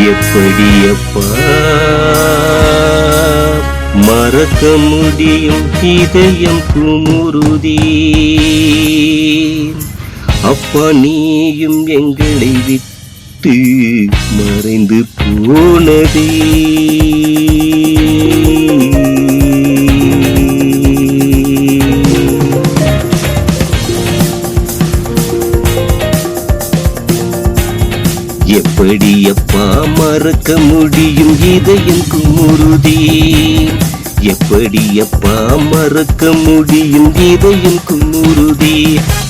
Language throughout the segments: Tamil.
எப்படி அப்பா மறக்க முடியும் இதயம் குமுறுதே. அப்பா நீயும் எங்களை விட்டு மறைந்து போனதே. எப்படி அப்பா மறக்க முடியும் இதயம் குமுறுதே. எப்படி அப்பா மறக்க முடியும் இதயம் குமுறுதே.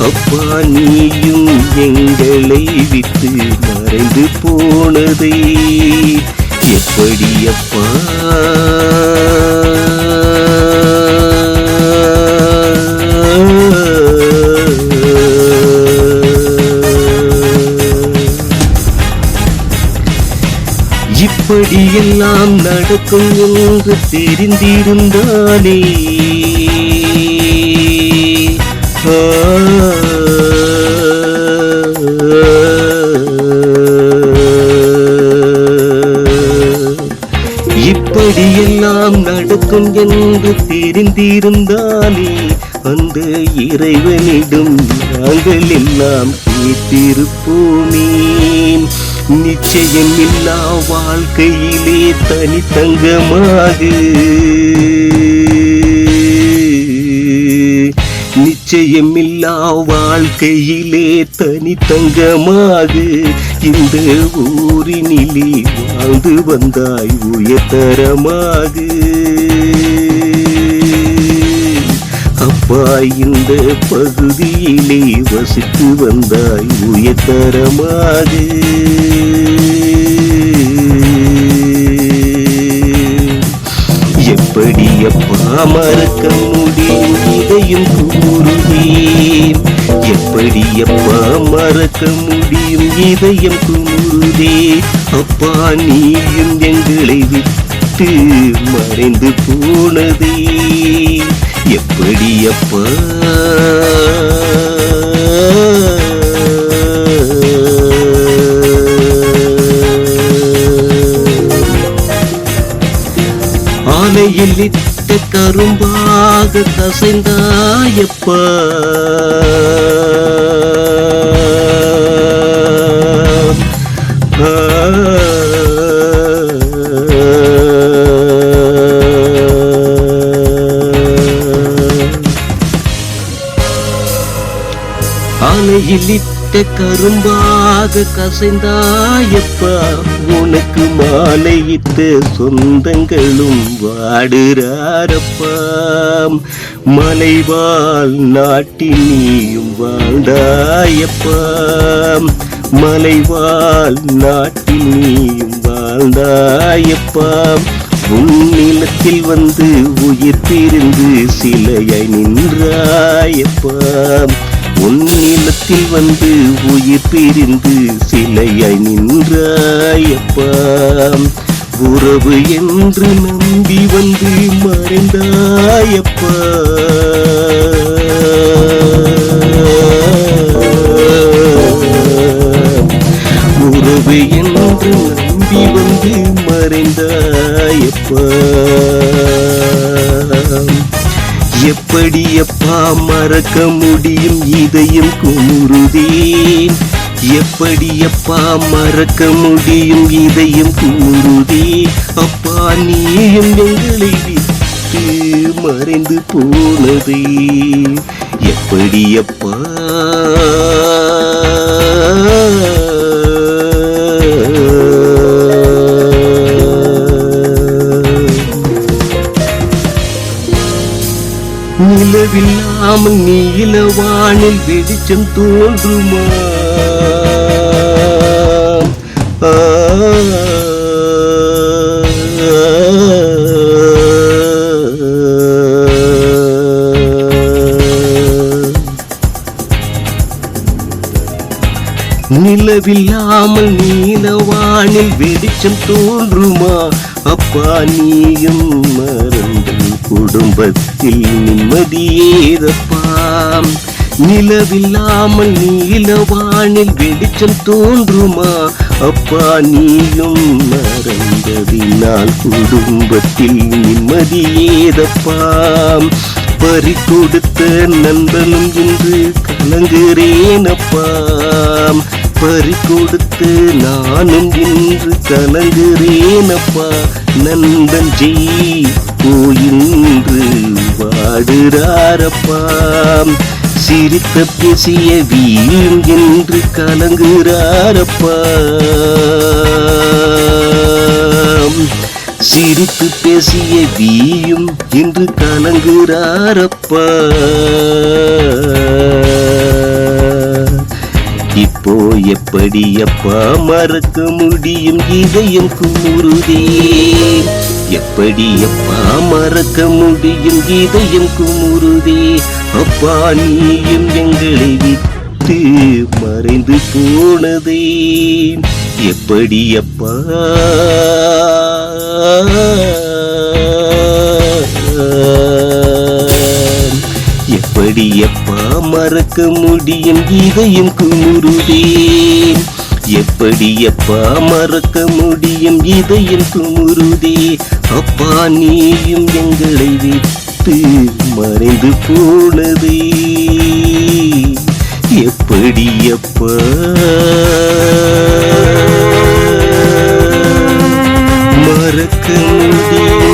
அப்பா நீயும் எங்களை விட்டு மறைந்து போனதே. எப்படி அப்பா இப்படியெல்லாம் நடக்கும் என்று தெரிந்திருந்தானே. இப்படியெல்லாம் நடக்கும் என்று தெரிந்திருந்தானே அந்த இறைவனிடம் நாங்கள் எல்லாம் கேட்டிருப்போமே. நிச்சயமில்லா வாழ்க்கையிலே தனித்தங்கமாக, நிச்சயமில்லா வாழ்க்கையிலே தனித்தங்கமாக இந்த ஊரினிலே வாழ்ந்து வந்தாய் உயர்தரமாக. அப்பா இந்த பகுதியிலே வசித்து வந்தாய் உயர்தரமாக. எப்படி அப்பா மறக்க முடியும் இதயம் குமுறுதே. எப்படி அப்பா மறக்க முடியும் இதயம் குமுறுதே. அப்பா நீயும் எங்களை விட்டு மறைந்து போனதே. எப்படி அப்பா ஆலையில் இட்ட கரும்பாக கசைந்தாயப்பா. ஆலையில் இட்ட கரும்பாக கசைந்தாயப்பா. உனக்கு மாலையிட்ட சொந்தங்களும் வாடுறாரப்பா. மலைவாழ் நாட்டில் நீயும் வாழ்ந்தாயப்பா. மலைவாழ் நாட்டில் நீயும் வாழ்ந்தாயப்பா. உன்னிலத்தில் வந்து உயிர் பிரிந்து சிலையாய் நின்றாயப்பா. உன்னிலத்தில் வந்து உயிர் பிரிந்து சிலையாய் நின்றாயப்பா. உறவு என்று நம்பி வந்து மறைந்தாயப்பா. உறவு என்று நம்பி வந்து மறைந்தாயப்பா. எப்படி அப்பா மறக்க முடியும் இதயம் குமுறுதே. எப்படி அப்பா மறக்க முடியும் இதயம் குமுறுதே. அப்பா நீயும் எங்களை விட்டு மறைந்து போனதே. எப்படி அப்பா நிலவில்லாமல் நீலவானில் வெளிச்சம் தோன்றுமா. நிலவில்லாமல் நீலவானில் வெளிச்சம் தோன்றுமா. அப்பா நீயும் மறந்து குடும்பத்தில் நிம்மதியேதப்பா. நிலவில்லாமல் நீலவானில் வெளிச்சம் தோன்றுமா. அப்பா நீயும் மறந்ததினால் குடும்பத்தில் நிம்மதியேதப்பா. பறி கொடுத்த நண்பனும் இன்று கலங்குறேனப்பா. பறி கொடுத்து நானும் இன்று கலங்குறேனப்பா. நண்பன் ஜெய் போயின்று வாடுறாரப்பா. சிரித்த பேசிய வீழும் என்று கலங்குறாரப்பா. சிரித்து பேசிய வீயும் என்று கலங்குறாரப்பா. இப்போ எப்படி அப்பா மறக்க முடியும், இதயம் குமுறுதே. எப்படி அப்பா மறக்க முடியும், இதயம் குமுறுதே. அப்பா நீயும் எங்களை விட்டு மறைந்து போனதே. எப்படி அப்பா எப்படி அப்பா மறக்க முடியும், இதயம் குமுறுதே. எப்படி அப்பா மறக்க முடியும், இதயம் குமுறுதே. அப்பா நீயும் எங்களை விட்டு மறைந்து போனதே. எப்படி அப்பா மறக்க முடியும்.